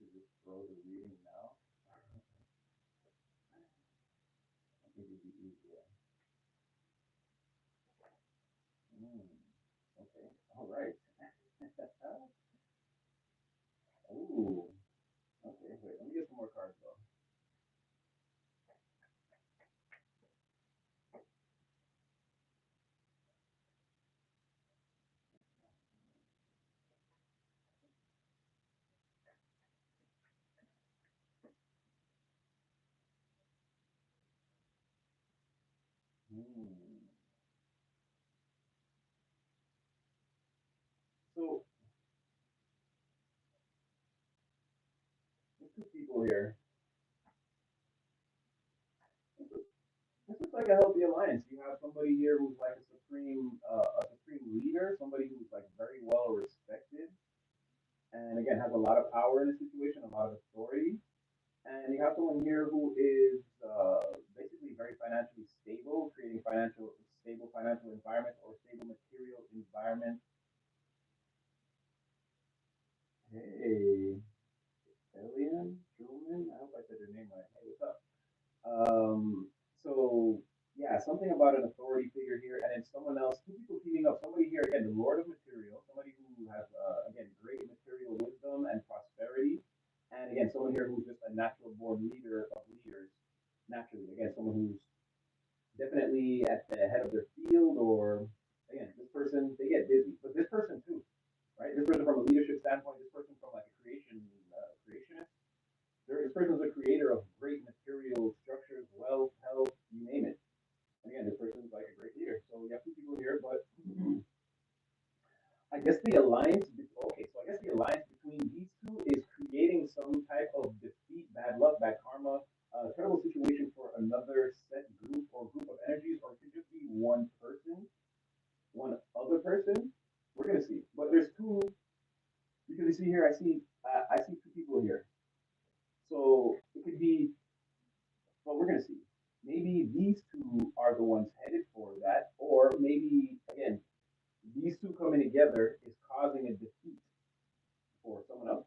to just throw the reading now. I think it'd be easier. Mm, okay. All right. Ooh. Okay. Wait. Let me get some more cards though. Hmm. So there's two people here. This looks like a healthy alliance. You have somebody here who's like a supreme leader, somebody who's like very well respected, and again has a lot of power in the situation, a lot of authority. And you have someone here who is basically very financially stable, creating stable financial environments or stable material environments. Hey, Elian, Truman, I hope I said your name right. Hey, what's up? So yeah, something about an authority figure here, and then someone else, two people teaming up. Somebody here again, the Lord of Material, somebody who has again great material wisdom and prosperity, and again someone here who's just a natural born leader of leaders. Naturally, again, someone who's definitely at the head of their field, or again, this person they get busy, but this person too, right? This person from a leadership standpoint, this person from like a creationist this person's a creator of great material structures, wealth, health, you name it. And again, this person's like a great leader. So you have two people here, but I guess the alliance. Okay, so I guess the alliance between these two is creating some type of defeat, bad luck, bad karma, terrible situation for another set group or group of energies, or it could just be one person, one other person. We're gonna see, but there's two because you see here, I see two people here. So it could be well, we're gonna see. Maybe these two are the ones headed for that, or maybe again, these two coming together is causing a defeat for someone else.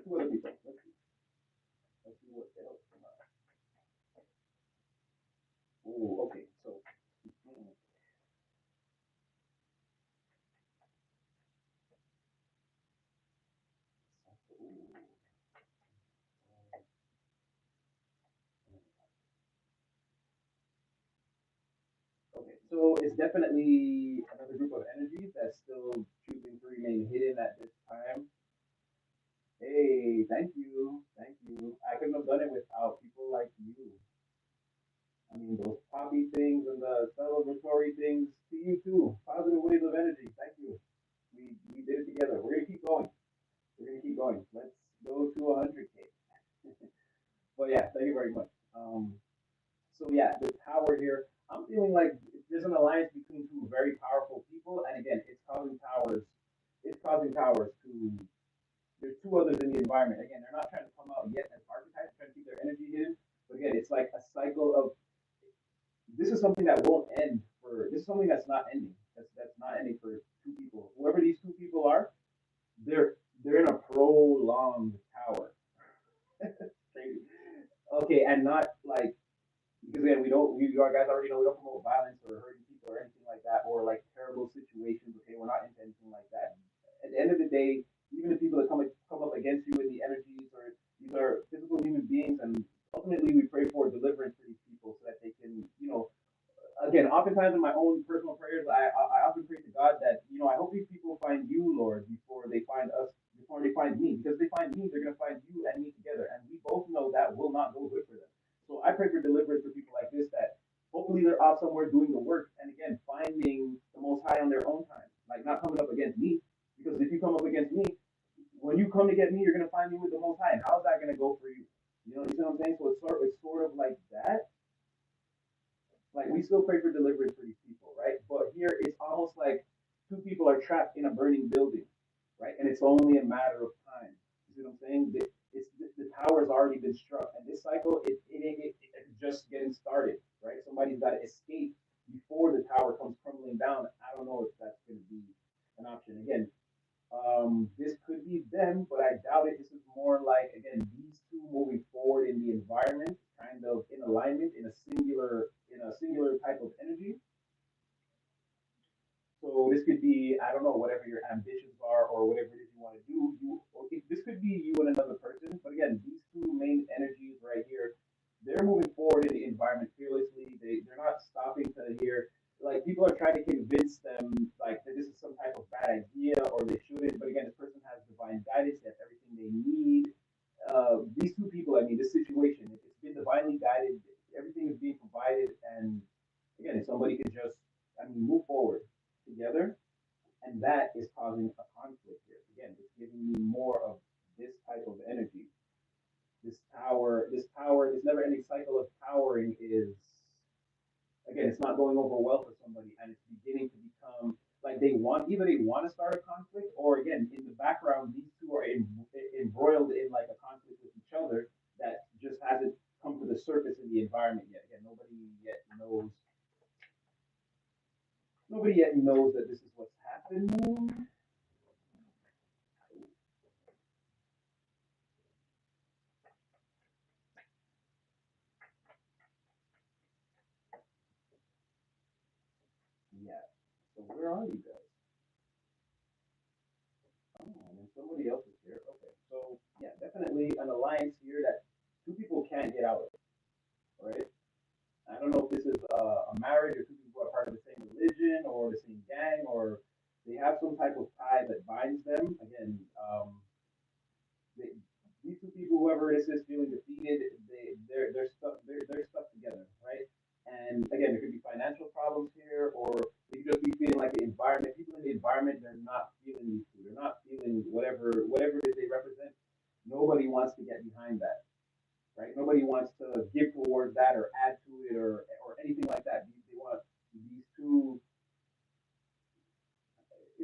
Two other people. Let's see. Let's see what else come out. Oh, okay. So, mm, ooh, okay. So it's definitely another group of energies that's still choosing to remain hidden at this time. Hey, thank you, thank you. I couldn't have done it without people like you. I mean, those poppy things and the celebratory things to you too. Positive waves of energy. Thank you. We did it together. We're gonna keep going. We're gonna keep going. Let's go to 100K. But yeah, thank you very much. So yeah, the tower here. I'm feeling like there's an alliance between two very powerful people, and again, it's causing towers. It's causing towers to. There's two others in the environment. Again, they're not trying to come out yet as archetypes, trying to keep their energy hidden. But again, it's like a cycle of this is something that won't end for this is something that's not ending. That's not ending for two people. Whoever these two people are, they're in a prolonged tower. Crazy. Okay, and not like because again we don't we our guys already know we don't promote violence or hurting people or anything like that or like terrible situations. Okay, we're not into anything like that. At the end of the day, even the people that come up against you in the energies or these are physical human beings and ultimately we pray for deliverance for these people so that they can again, oftentimes in my own personal prayers, I often pray to God that I hope these people find you, Lord, before they find us, before they find me, because if they find me, they're gonna find you and me together, and we both know that will not go good for them. So I pray for deliverance for people like this that hopefully they're off somewhere doing the work, and again finding the Most High on their own time, like not coming up against me, because if you come up against me, when you come to get me, you're gonna find me with the Most High, and how's that gonna go for you? You see what I'm saying? So it's sort of like that like we still pray for deliverance for these people, right? But here it's almost like two people are trapped in a burning building, right? And it's only a matter of time. You see what I'm saying? The tower's already been struck, and this cycle it's just getting started, right? Somebody's got to escape before the tower comes crumbling down. I don't know if that's going to be an option. Again, This could be them, but I doubt it. This is more like again these two moving forward in the environment, kind of in alignment in a singular type of energy. So this could be, I don't know, whatever your ambitions are or whatever it is you want to do. This could be you and another person. But again, these two main energies right here, they're moving forward in the environment fearlessly. They're not stopping to hear. Like people are trying to convince them like that this is some type of bad idea or they shouldn't. But again, this person has divine guidance. They have everything they need. These two people, I mean, this situation, it's been divinely guided. Everything is being provided, and again, if somebody could just, I mean, move forward together, and that is causing a conflict here. Again, it's giving me more of this type of energy. This never-ending cycle of towering is again, it's not going over well for somebody, and it's beginning to become like either they want to start a conflict, or again, in the background, these two are embroiled in like a conflict with each other that just hasn't come to the surface in the environment yet. Again, nobody yet knows that this is what's happening. Yeah. So where are you guys? Oh, and then somebody else is here. Okay. So yeah, definitely an alliance here that two people can't get out of. Right. I don't know if this is a marriage or two people are part of the same religion or the same gang or they have some type of tie that binds them. Again, they, these two people, whoever this is feeling defeated, they're stuck together, right? And again, there could be financial problems here, or they could just be feeling like the environment. People in the environment, they're not feeling these two. They're not feeling whatever it is they represent. Nobody wants to get behind that, right? Nobody wants to give towards that or add to it or anything like that. They want these two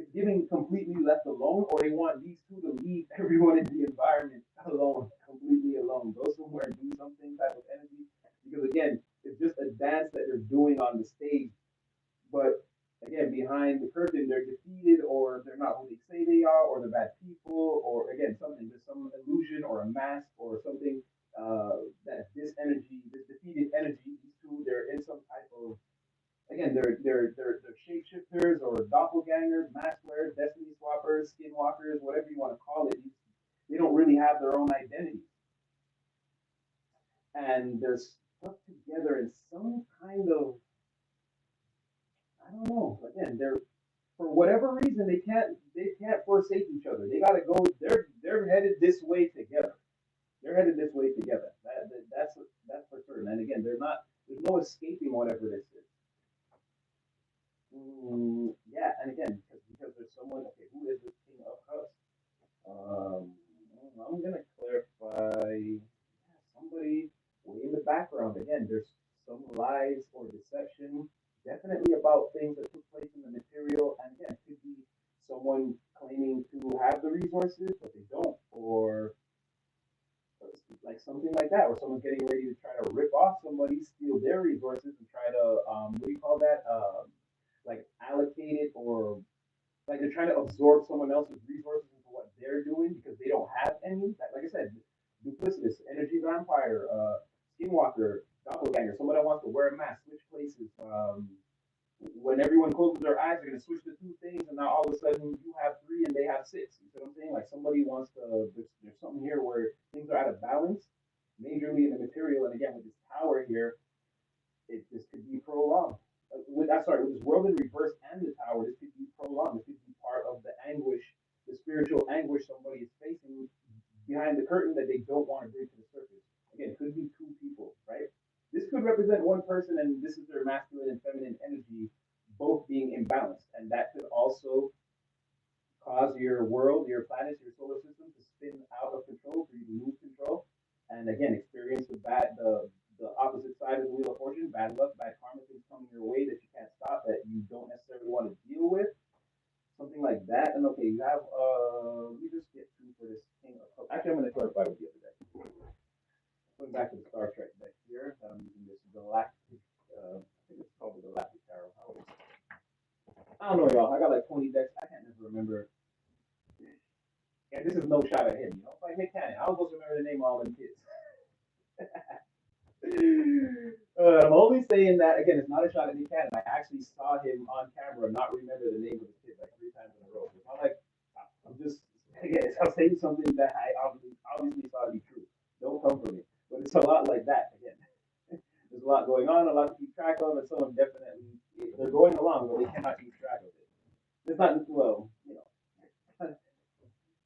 is getting completely left alone, or they want these two to leave everyone in the environment alone, completely alone. Go somewhere and do something type of energy. Because again, it's just a dance that they're doing on the stage. But again, behind the curtain, they're defeated, or they're not who they say they are, or they're bad people, or again, something, there's some illusion or a mask or something that this energy, this defeated energy, these two, they're in some type of again, they're shapeshifters or doppelgangers, mask wearers, destiny swappers, skinwalkers, whatever you want to call it. They don't really have their own identity, and they're stuck together in some kind of I don't know. Again, they're for whatever reason they can't forsake each other. They gotta go. They're headed this way together. They're headed this way together. That's for certain. And again, they're not. There's no escaping whatever this is. Yeah, and again, because there's someone. Okay, who is this king of cups? Um, I'm gonna clarify. Yeah, somebody way in the background. Again, there's some lies or deception, definitely about things that took place in the material, and again, it could be someone claiming to have the resources but they don't, or like something like that, or someone's getting ready to try to rip off somebody, steal their resources, and try to what do you call that? Like allocate it or like they're trying to absorb someone else's resources into what they're doing because they don't have any. Like I said, duplicitous, energy vampire, skinwalker, doppelganger, someone that wants to wear a mask, switch places. When everyone closes their eyes, they're gonna switch the two things, and now all of a sudden you have three and they have six. You see what I'm saying? Like somebody wants to. There's something here where things are out of balance, majorly in the material. And again, with this tower here, this could be prolonged. With this world in reverse and the tower, this could be prolonged. This could be part of the anguish, the spiritual anguish somebody is facing behind the curtain that they don't want to bring to the surface. Again, it could be two people, right? This could represent one person, and this is their masculine and feminine energy, both being imbalanced, and that could also cause your world, your planets, your solar system to spin out of control for you to lose control, and again experience the opposite side of the wheel of fortune, bad luck, bad karma, things coming your way that you can't stop, that you don't necessarily want to deal with, something like that. And okay, you have let me just get two for this king of cups. Actually, I'm going to clarify with the other deck. Going back to the Star Trek deck here, I'm using this galactic. I think it's called the Galactic Tarot. I don't know, y'all. I got like 20 decks. I can't never remember And this is no shot at him, like Nick Cannon. I was supposed to remember the name of all them kids. I'm only saying that again. It's not a shot at Nick Cannon. I actually saw him on camera, not remember the name of the kid like 3 times in a row. It's not like I'm just again. I'm saying something that I obviously saw to be true. Don't come for me. But it's a lot like that again. There's a lot going on, a lot to keep track of, and someone definitely they're going along, but they cannot keep track of it. It's not well,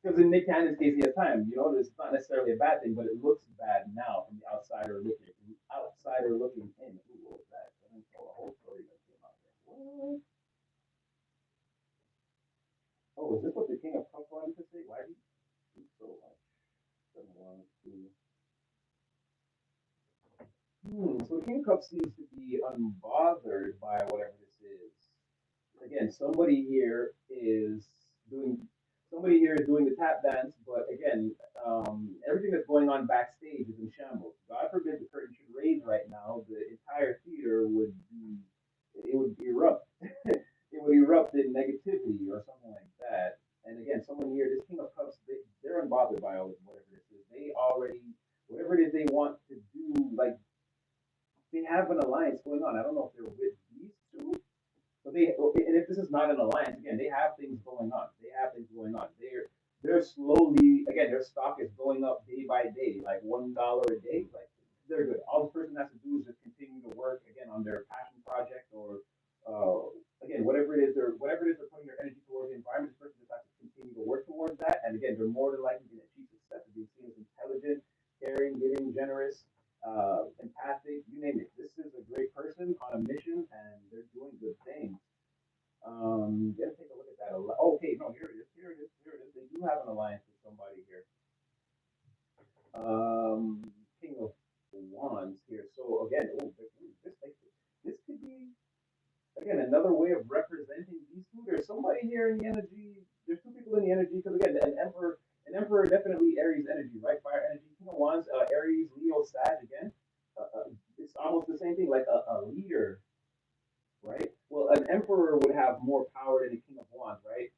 because in Nick Cannon's case, he has time. It's not necessarily a bad thing, but it looks bad now from the outsider looking. Outsider looking in. Ooh, what was that? I didn't tell the whole story that came out there. What? Oh, is this what the King of Cups wanted to say? Why did he speak so much? Doesn't want to. So the King of Cups seems to be unbothered by whatever this is. Again, doing somebody here is doing the tap dance, but again, everything that's going on backstage is in shambles. God forbid the curtain should raise right now, the entire theater would erupt. It would erupt in negativity or something like that. And again, someone here, this King of Cups, they're unbothered by all this, whatever this is. They already, whatever it is they want to do, like they have an alliance going on. I don't know if they're with these two, so and if this is not an alliance, again, they have things going on. They have things going on. They're slowly, again, their stock is going up day by day, like $1 a day. Like they're good. All this person has to do is just continue to work again on their passion project or, again, whatever it is they're putting their energy towards the environment. This person just has to continue to work towards that. And again, they're more than likely going to achieve success if being seen as intelligent, caring, giving, generous, empathic, you name it. This is a great person on a mission, and they're doing good things. Let's take a look at that. Okay, no, here it is. Here it is. Here it is. They do have an alliance with somebody here. King of Wands here. So again, this could be again another way of representing these two. There's somebody here in the energy. There's two people in the energy because again, an emperor definitely Aries energy, right? Fire energy. King of Wands, Aries, Leo, Sag again. It's almost the same thing, like a leader, right? Well, an emperor would have more power than a king of wands, right?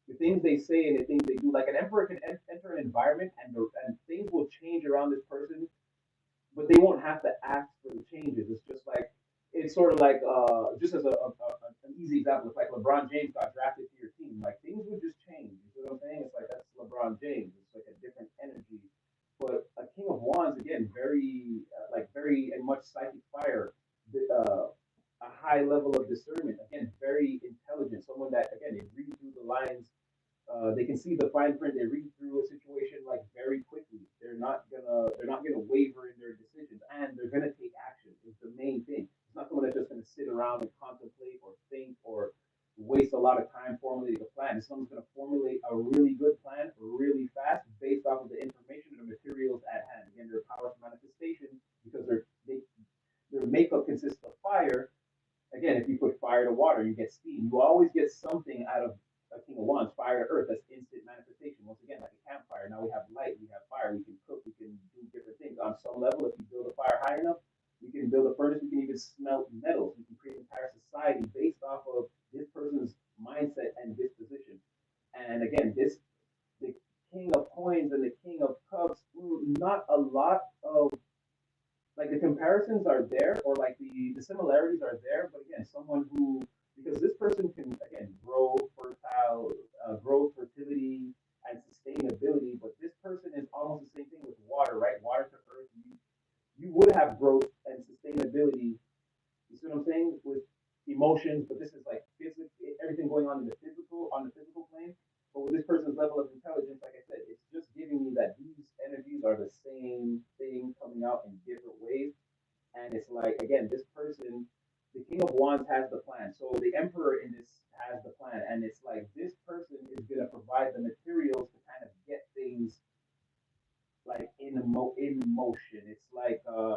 The things they say and the things they do, like an emperor can enter an environment and things will change around this person, but they won't have to ask for the changes. It's sort of like just as an easy example, it's like LeBron James got drafted to your team, like things would just change. You see what I'm saying? It's like that's LeBron James. It's like a different energy. But a king of wands again, very very and much psychic fire. A high level of discernment. Again, very intelligent. Someone that again they read through the lines. They can see the fine print. They read through a situation like very quickly. They're not gonna waver in their decisions, and they're gonna take action. Is the main thing. It's not someone that's just gonna sit around and contemplate or think or waste a lot of time formulating a plan. If someone's gonna formulate a really good plan really fast based off of the information and the materials at hand. Again, their power of manifestation because their makeup consists of fire. Again, if you put fire to water, you get steam. You always get something out of a king of wands, fire to earth. That's instant manifestation. Once again, like a campfire. Now we have light, we have fire, we can cook, we can do different things. On some level, if you build a fire high enough, we can build a furnace, we can even smelt metals. We can create an entire society based off of this person's mindset and disposition. And again, the king of coins and the king of cups, not a lot of like the comparisons are there or like the similarities are there, but again, someone who because this person can again grow fertility and sustainability, but this person is almost the same thing with water, right? Water to earth, you would have growth and sustainability. You see what I'm saying with emotions, but this is like physical, everything going on in the physical plane. But with this person's level of intelligence, like I said, it's just giving me that these energies are the same thing coming out in different ways. And it's like again, this person, the King of Wands has the plan. So the Emperor in this has the plan, and it's like this person is gonna provide the materials to kind of get things like in motion. It's like the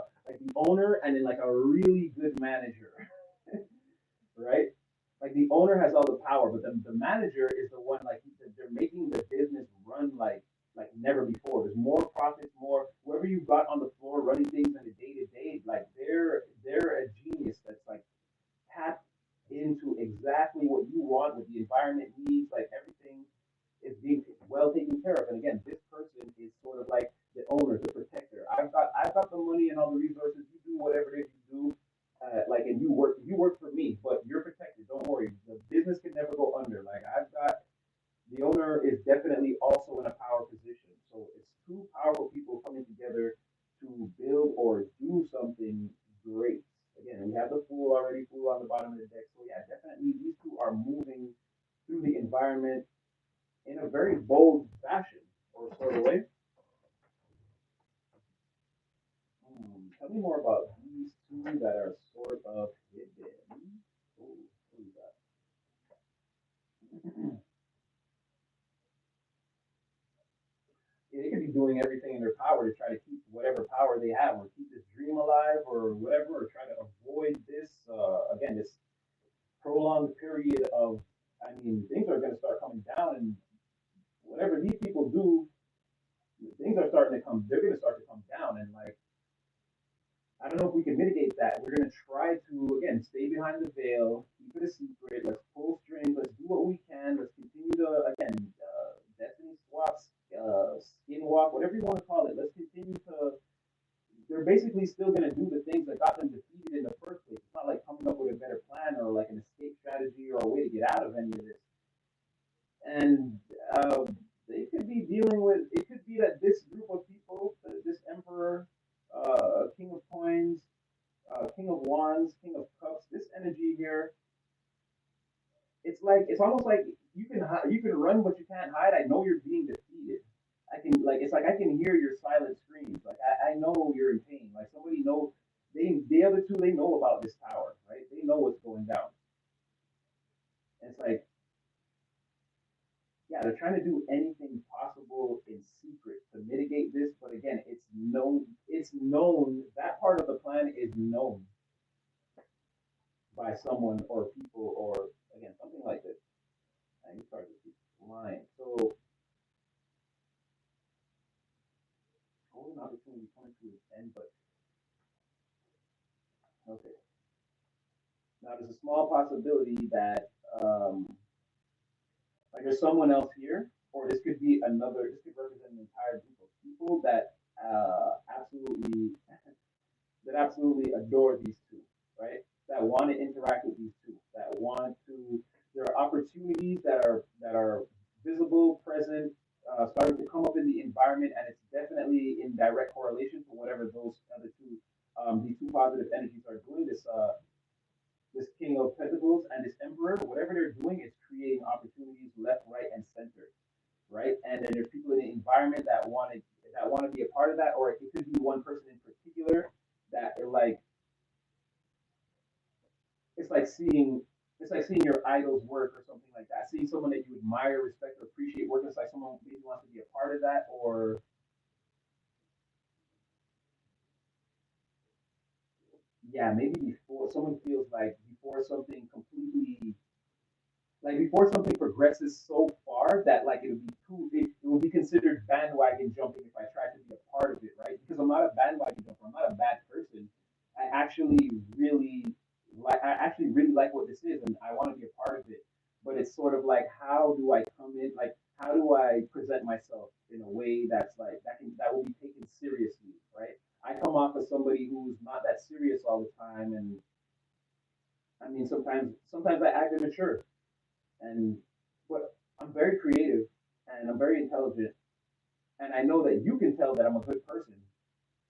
owner and then like a really good manager, right? Like the owner has all the power, but the manager is the one like they're making the business run like never before. There's more profits, more whoever you've got on the floor running things in the day to day, like they're a genius that's like tapped into exactly what you want, what the environment needs, like everything is being me more about these two that are sort of hidden. Ooh, what is that? They could be doing everything in their power to try to keep whatever power they have, or keep this dream alive, or whatever, or try to avoid this. Again, this prolonged period of, I mean, things are going to start coming down, and whatever these people do, things are starting to come. They're going to start to come down, and like I don't know if we can mitigate that. We're going to try to again stay behind the veil, keep it a secret. Let's pull strings. Let's do what we can. Let's continue to again, destiny swaps, skin walk, whatever you want to call it. Let's continue to. They're basically still going to do the things that got them defeated in the first place. It's not like coming up with a better plan or like an escape strategy or a way to get out of any of this. And uh, they could be dealing with. It could be that this group of people, this emperor, king of coins, king of wands, king of cups, this energy here, it's almost like you can run but you can't hide. I know you're being defeated. I can like it's like I can hear your silent screams. Like I know you're in pain. Like somebody knows the other two they know about this tower, right? They know what's going down. And it's like yeah, they're trying to do anything possible in secret to mitigate this, but again, it's known that part of the plan is known by someone or people or again something like this. And you start to keep lying. So golden opportunity coming to its end, but okay. Now there's a small possibility that like there's someone else here, or this could be another. This could represent an entire group of people that absolutely that absolutely adore these two, right? That want to interact with these two, that want to. There are opportunities that are visible, present, starting to come up in the environment, and it's definitely in direct correlation to whatever those other two, these two positive energies are doing. This King of Pentacles and this Emperor, whatever they're doing, is creating opportunities left, right, and center, right? And then there's people in the environment that want to be a part of that, or it could be one person in particular that like it's like seeing it's like seeing your idol's work or something like that. Seeing someone that you admire, respect, or appreciate work. It's like someone maybe wants to be a part of that, or yeah, maybe before someone feels like before something completely like before something progresses so far that like it would be considered bandwagon jumping if I tried to be a part of it, right? Because I'm not a bandwagon jumper. I'm not a bad person. I actually really I actually really like what this is and I want to be a part of it. But it's sort of like how do I come in like how do I present myself in a way that's like that will be taken seriously, right? I come off as somebody who's not that serious all the time and I mean sometimes I act immature and but I'm very creative and I'm very intelligent, and I know that you can tell that I'm a good person,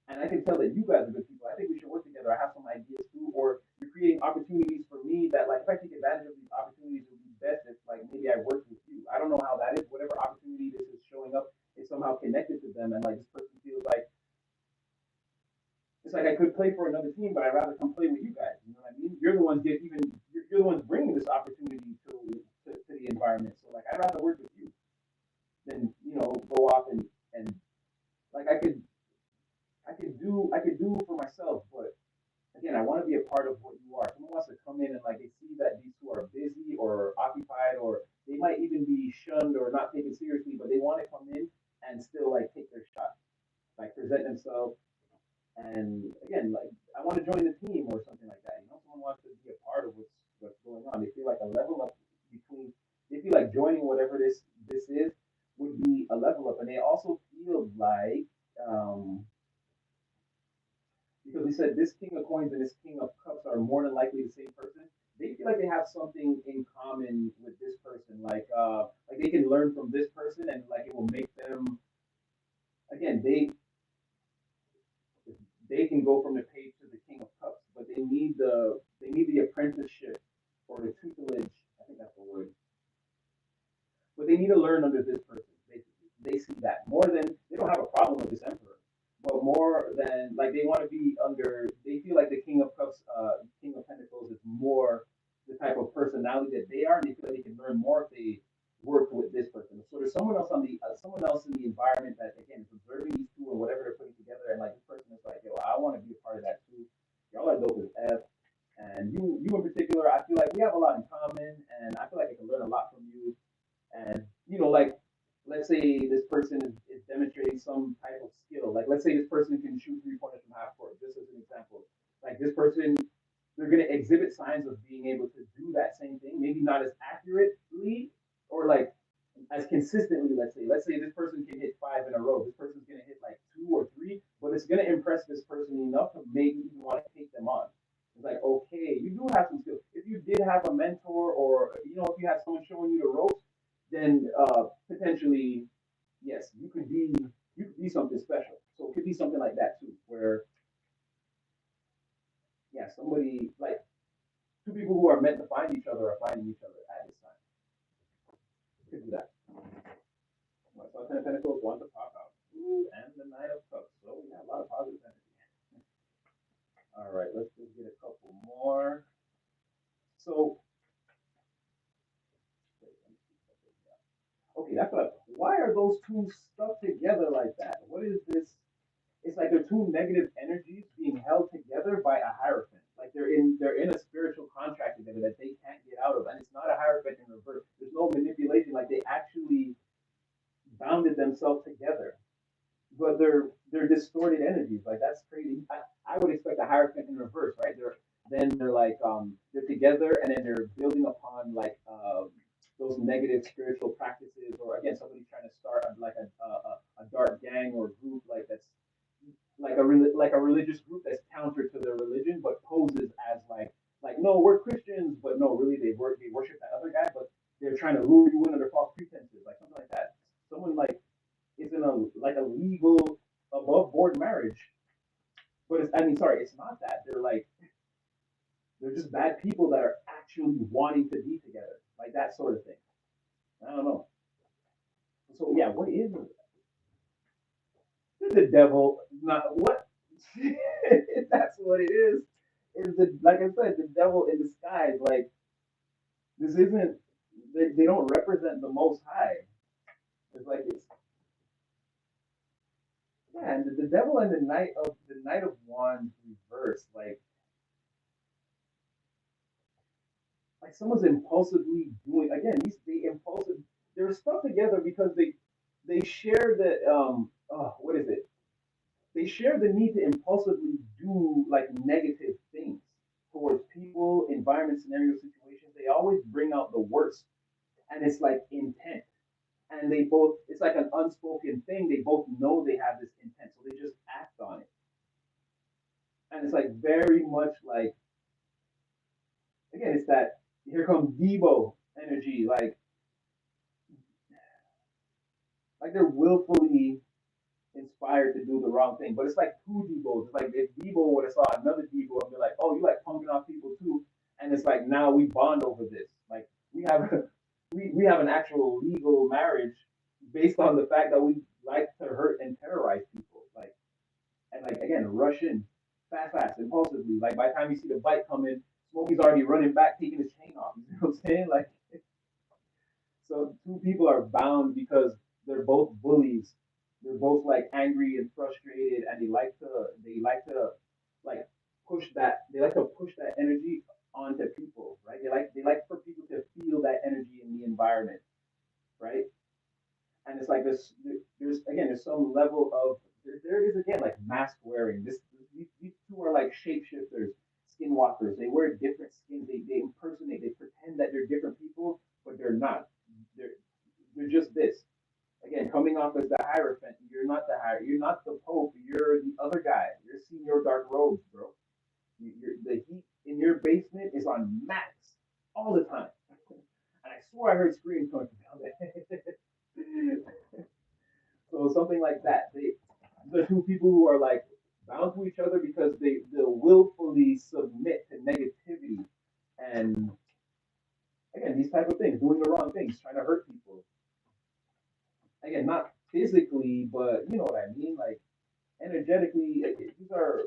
and I can tell that you guys are good people. I think we should work together. I have some ideas too, or you're creating opportunities for me that, like, if I take advantage of these opportunities, it would be best if, like, maybe I worked with you. I don't know how that is. Whatever opportunity this is showing up is somehow connected to them, and like this person feels like it's like I could play for another team, but I'd rather come play with you guys. You know what I mean? You're the ones get even. You're the ones bringing this opportunity to the environment. So like, I'd rather work with you than go off and like I could do for myself, but again I want to be a part of what you are. Someone wants to come in and like they see that these two are busy or occupied or they might even be shunned or not taken seriously, but they want to come in and still like take their shot, like present themselves. And again, like I want to join the team or something like that. Someone wants to be a part of what's going on. They feel like a level up between. They feel like joining whatever this is would be a level up, and they also feel like because we said this King of Coins and this King of Cups are more than likely the same person. They feel like they have something in common with this person, like they can learn from this person, and like it will make them again. They can go from the page to the King of Cups, but they need the apprenticeship or the tutelage. I think that's the word. But they need to learn under this person. Basically, they see that more than they don't have a problem with this emperor, but more than like they want to be under. They feel like the King of Cups, King of Pentacles is more the type of personality that they are, and they feel like they can learn more if they work with this person. So there's someone else in the environment that again is observing these two or whatever they're putting together, and like this person is like, yo, I want to be a part of that too. Y'all are dope as f. And you in particular, I feel like we have a lot in common, and I feel like I can learn a lot from you. And like let's say this person is demonstrating some type of skill. Like let's say this person can shoot 3 pointers from half court, just as an example. Like this person, they're going to exhibit signs of being able to do that same thing, maybe not as accurately or like as consistently. Let's say this person can hit five in a row. This person's going to hit like two or three, but it's going to impress this person enough to maybe even want to take them on. It's like, okay, you do have some skills. If you did have a mentor, or if you had someone showing you the ropes, then potentially, yes, you could be something special. So it could be something like that too, where yeah, somebody like two people who are meant to find each other are finding each other at this time. Could do that. Right, so Ten of Pentacles, one to pop out. Ooh, and the Knight of Cups. So we got a lot of positive energy. All right, let's just get a couple more. So, okay, that's what. Why are those two stuck together like that? What is this? It's like they're two negative energies being held together by a hierophant. Like they're in a spiritual contract together that they can't get out of, and it's not a hierophant in reverse. There's no manipulation. Like they actually bounded themselves together, but they're distorted energies. Like that's crazy. I would expect a hierophant in reverse, right? They're like they're together, and then they're building upon like those negative spiritual practices, or again somebody's trying to start like a dark gang or group like that's like a religious group that's counter to their religion, but poses as like no, we're Christians, but no, really they worship that other guy, but they're trying to lure you in under false pretenses, like something like that. Someone like is in a legal above board marriage, but sorry, it's not that. They're just bad people that are actually wanting to be together, like that sort of thing. I don't know. So yeah, what is the devil? Not what? That's what it is. Is the like I said, the devil in disguise? Like this isn't. They don't represent the Most High. It's like it's yeah, and the devil and the Knight of Wands reversed. Like someone's impulsively doing again. They're stuck together because they share the what is it? They share the need to impulsively do like negative things towards people, environment, scenario, situations. They always bring out the worst, and it's like intent. And they both, it's like an unspoken thing. They both know they have this intent, so they just act on it. And it's like very much like again, it's that here comes Debo energy, like they're willfully inspired to do the wrong thing. But it's like two Debos. It's like if Debo would have saw another Debo and be like, "Oh, you like punking off people too," and it's like now we bond over this. Like we have we have an actual legal marriage based on the fact that we like to hurt and terrorize people. And like again, rush in fast, impulsively. Like by the time you see the bike coming, Smokey's already running back, taking his chain off. You know what I'm saying? Like so two people are bound because they're both bullies. They're both like angry and frustrated, and they like to like push that. They like to push that energy onto people, right? They like for people to feel that energy in the environment, right? And it's like there's some level of there it is again like mask wearing. These two are like shapeshifters, skinwalkers. They wear different skins. They impersonate. They pretend that they're different people, but they're not. They're they're just this. Again, coming off as the Hierophant, you're not the Hierophant. You're not the Pope. You're the other guy. You're Senior Dark Robes, bro. The heat in your basement is on max all the time. And I swore I heard screams coming from down there. So something like that. The two people who are like bound to each other because they willfully submit to negativity and again these type of things, doing the wrong things, trying to hurt people. Again, not physically, but you know what I mean. Like energetically, these are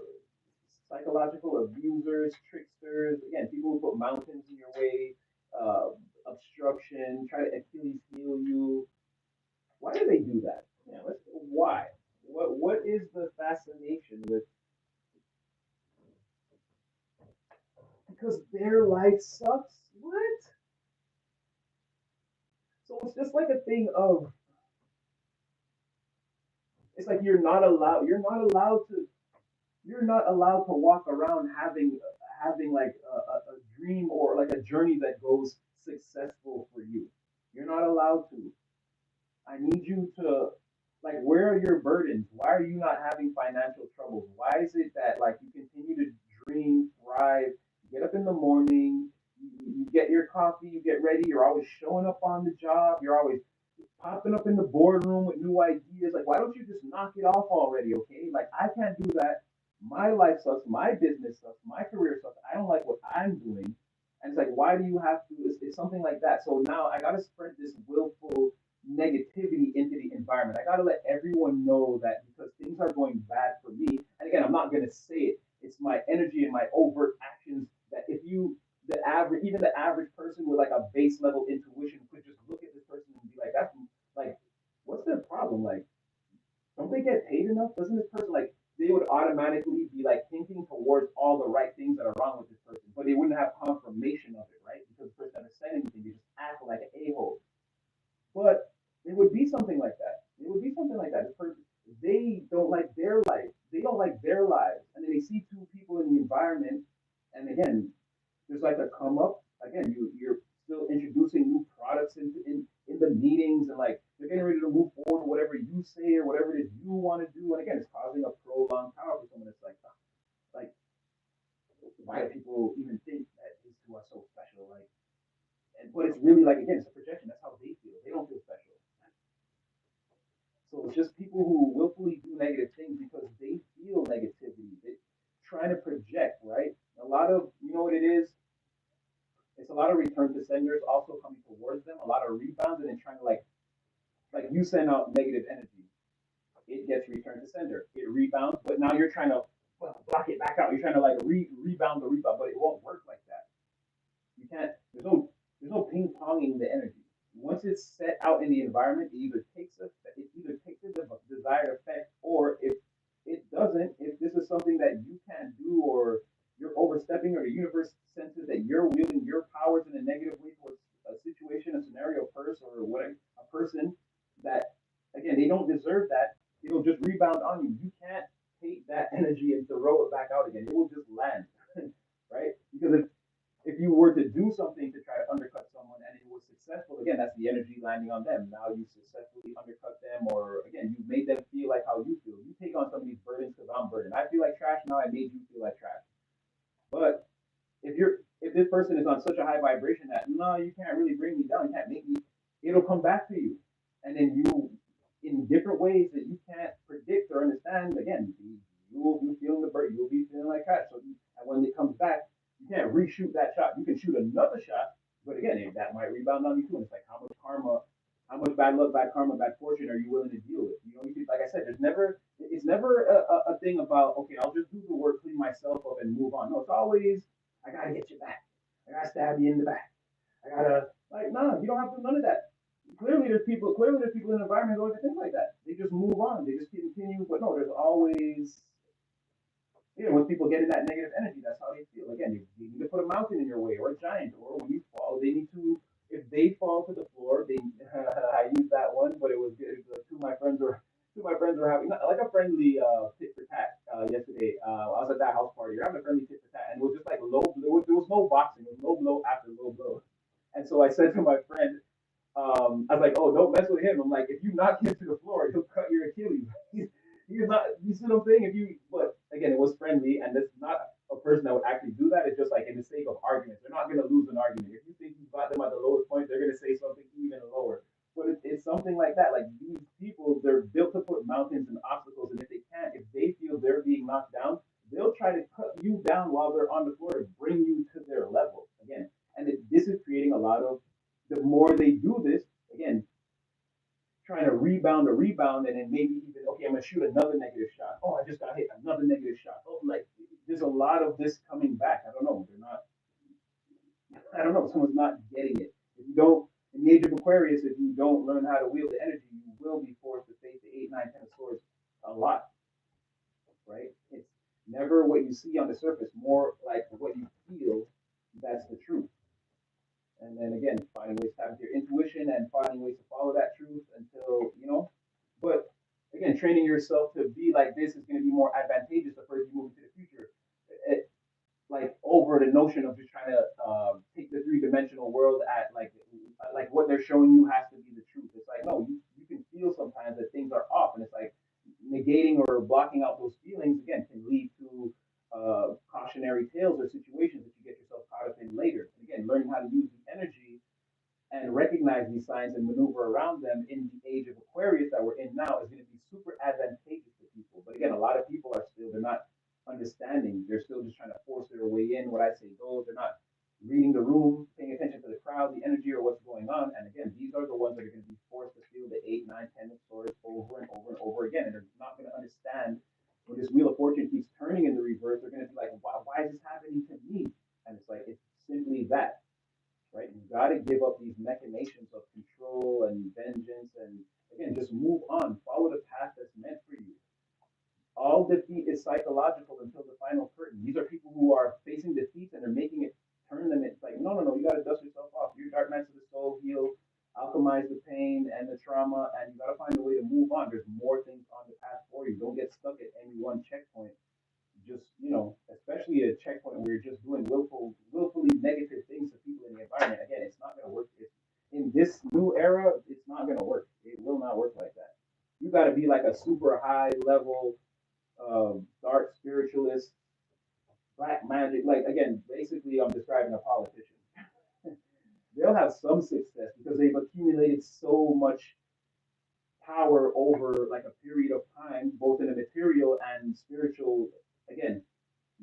what is the fascination with, because their life sucks? What? So it's just like a thing of, it's like you're not allowed to walk around having like a dream or like a journey that goes successful for you. You're not allowed to. I need you to, like, where are your burdens? Why are you not having financial troubles? Why is it that like you continue to dream, thrive, get up in the morning, you get your coffee, you get ready, you're always showing up on the job, you're always popping up in the boardroom with new ideas. Like, why don't you just knock it off already? Okay, like I can't do that. My life sucks. My business sucks. My career sucks. I don't like what I'm doing. And it's like, why do you have to? It's something like that. So now I got to spread this willful negativity into the environment. I got to let everyone know that because things are going bad for me. And again, I'm not going to say it. It's my energy and my overt actions that if you, the average, even the average person with like a base level intuition could just look at this person and be like, that's like, what's their problem? Like, don't they get paid enough? Doesn't this person like they would automatically be like thinking towards all the right things that are wrong with this person, but they wouldn't have confirmation of it, right? Because the person never said anything, they just act like an a-hole. But it would be something like that. It would be something like that. This person, they don't like their life. They don't like their lives, and then they see two people in the environment, and again, there's like a come up. Again, you're still introducing new products in the meetings, and like they're getting ready to move forward with whatever you say or whatever it is you want to do. And again, it's causing a prolonged power for someone that's like why do people even think that these two are so special? Like, and but it's really like again, it's a projection. That's how they feel. They don't feel special. So it's just people who willfully do negative things because they feel negativity. They trying to project, right? A lot of you know what it is. It's a lot of return to senders also coming towards them, a lot of rebounds, and then trying to like you send out negative energy, it gets returned to sender, it rebounds, but now you're trying to block it back out. You're trying to like rebound the rebound, but it won't work like that. You can't. There's no ping ponging the energy. Once it's set out in the environment, it either takes the desired effect, or if it doesn't, if this is something that you can't do, or you're overstepping, or the universe senses that you're wielding your powers in a negative way towards a situation, a scenario, a person, or whatever, a person that again they don't deserve that, it'll just rebound on you. You can't take that energy and throw it back out again. It will just land, right? Because if you were to do something to try to undercut someone and it was successful, again, that's the energy landing on them. Now you successfully undercut them, or again, you made them feel like how you feel. You take on some of these burdens because I'm burdened. I feel like trash. Now I made you feel like trash. But if this person is on such a high vibration that no, you can't really bring me down, you can't make me, it'll come back to you, and then you, in different ways that you can't predict or understand. Again, you will be feeling the burden, you'll be feeling like that. So, and when it comes back, you can't reshoot that shot. You can shoot another shot, but again, that might rebound on you too. And it's like how much karma, how much bad luck, bad karma, bad fortune are you willing to deal with? You know, you could, like I said, it's never a thing about okay, I'll just do the work, clean myself up, and move on. No, it's always I gotta get you back. I gotta stab you in the back. I gotta like no, you don't have to none of that. Clearly there's people in the environment going to think like that. They just move on. They just continue. But no, there's always when people get in that negative energy, that's how they feel. Again, they need to put a mountain in your way or a giant, or when you fall, they need to. If they fall to the floor, they I used that one, but it was good. Two of my friends were having like a friendly tit for tat yesterday. I was at that house party. We're having a friendly tit for tat, and it was just like low. There was no boxing. It was low blow after low blow. And so I said to my friend, I was like, "Oh, don't mess with him." I'm like, "If you knock him to the floor, he'll cut your Achilles." He's not. You see what I'm saying? If you, but again, it was friendly, and it's not a person that would actually do that. It's just like in the sake of arguments. They're not going to lose an argument. If you think you've got them at the lowest point, they're going to say something even lower. But it's something like that. Like these people, they're built to put mountains and obstacles, and if they can't, if they feel they're being knocked down, they'll try to cut you down while they're on the floor to bring you to their level again. And this is creating a lot of. The more they do this, again, trying to rebound, and then maybe even okay, I'm gonna shoot another negative shot. Oh, I just got hit, another negative shot. Oh, like there's a lot of this coming back. I don't know. They're not. I don't know. Someone's not getting it. If you don't, in the age of Aquarius, if you don't learn how to wield the energy, you will be forced to face the eight, nine, ten of swords a lot. right? It's never what you see on the surface, more like what you feel. That's the truth. And then again, finding ways to tap into your intuition and finding ways to follow that truth until, but again, training yourself to be like this is going to be more advantageous the further you move into the future. It, like over the notion of just trying to take the three-dimensional world at like what they're showing you has to be the truth. It's like no, you can feel sometimes that things are off, and it's like negating or blocking out those feelings again can lead to cautionary tales or situations that you get yourself caught up in later. And again, learning how to use the energy and recognize these signs and maneuver around them in the age of Aquarius that we're in now is going to be super advantageous to people. But again, a lot of people are still, they're not understanding. They're still just trying to force their way in. What I say goes. They're not reading the room, paying attention to the crowd, the energy, or what's going on. And again, these are the ones that are going to be forced to feel the 8, 9, 10 of swords over and over and over again. And they're not going to understand when this Wheel of Fortune keeps turning in the reverse. They're going to be like, why is this happening to me? And it's like, it's simply that, right? You've got to give up these machinations of control and vengeance and again, just move on. Follow the path that's meant for you. All defeat is psychological until the final curtain. These are people who are facing defeats and they're making it turn them. It's like, no, no, no, you got to dust yourself off. Your dark nights of the soul, heal, alchemize the pain and the trauma, and you got to find a way to move on. There's more things on the path for you. Don't get stuck at any one checkpoint. Just, especially a checkpoint where you're just doing willfully negative things to people in the environment. Again, it's not going to work. In this new era, it's not going to work. It will not work like that. You got to be like a super high level dark spiritualist, black magic. Like again, basically, I'm describing a politician. They'll have some success because they've accumulated so much power over like a period of time, both in a material and spiritual. Again,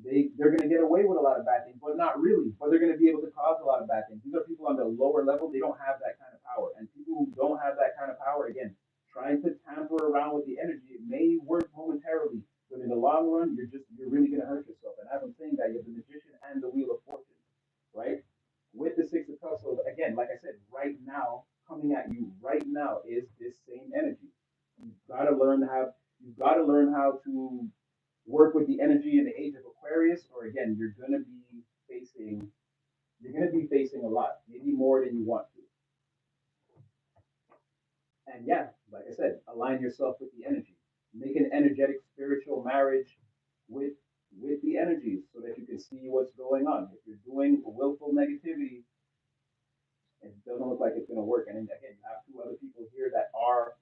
they're going to get away with a lot of bad things, but not really. But they're going to be able to cause a lot of bad things. These are people on the lower level. They don't have that kind of power, and people who don't have that kind of power, again, trying to tamper around with the energy, it may work momentarily, but in the long run, you're really going to hurt yourself. And as I'm saying that, you have the magician and the wheel of fortune, right? With the six of cups. So again, like I said, right now, coming at you right now is this same energy. You've got to learn how. You've got to learn how to work with the energy in the age of Aquarius, or again, facing you're going to be facing a lot, maybe more than you want to. And yeah, like I said, align yourself with the energy. Make an energetic spiritual marriage with the energies so that you can see what's going on. If you're doing willful negativity, it doesn't look like it's going to work. And then, again, you have two other people here that are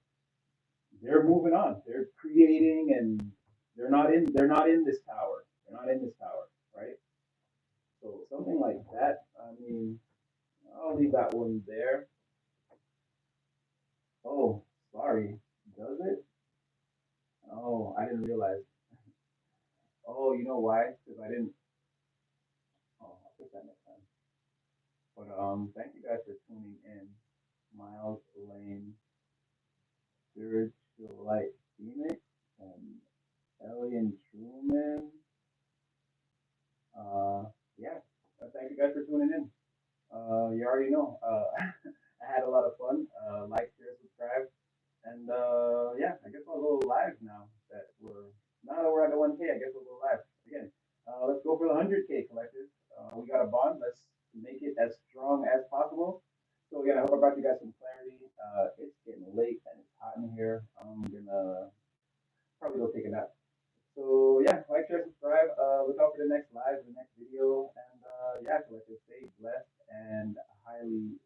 they're moving on. They're creating and they're not in this tower. They're not in this tower, right? So something like that. I mean, I'll leave that one there. Oh, sorry. Does it? Oh, I didn't realize. Oh, you know why? Because I didn't. Oh, I'll put that next time. But thank you guys for tuning in. Miles Lane, Spiritual Light Phoenix, and Elian Truman. Yeah. Thank you guys for tuning in. You already know. I had a lot of fun. Like, share, subscribe, and yeah, I guess I'll go live now. Now that we're at the 1K, I guess we'll go live again. Let's go for the 100K collective. We got a bond. Let's make it as strong as possible. So again, I hope I brought you guys some clarity. It's getting late and it's hot in here. I'm gonna probably go take a nap. So yeah, like, share, subscribe. Look out for the next live, the next video, and yeah, collective, stay blessed and highly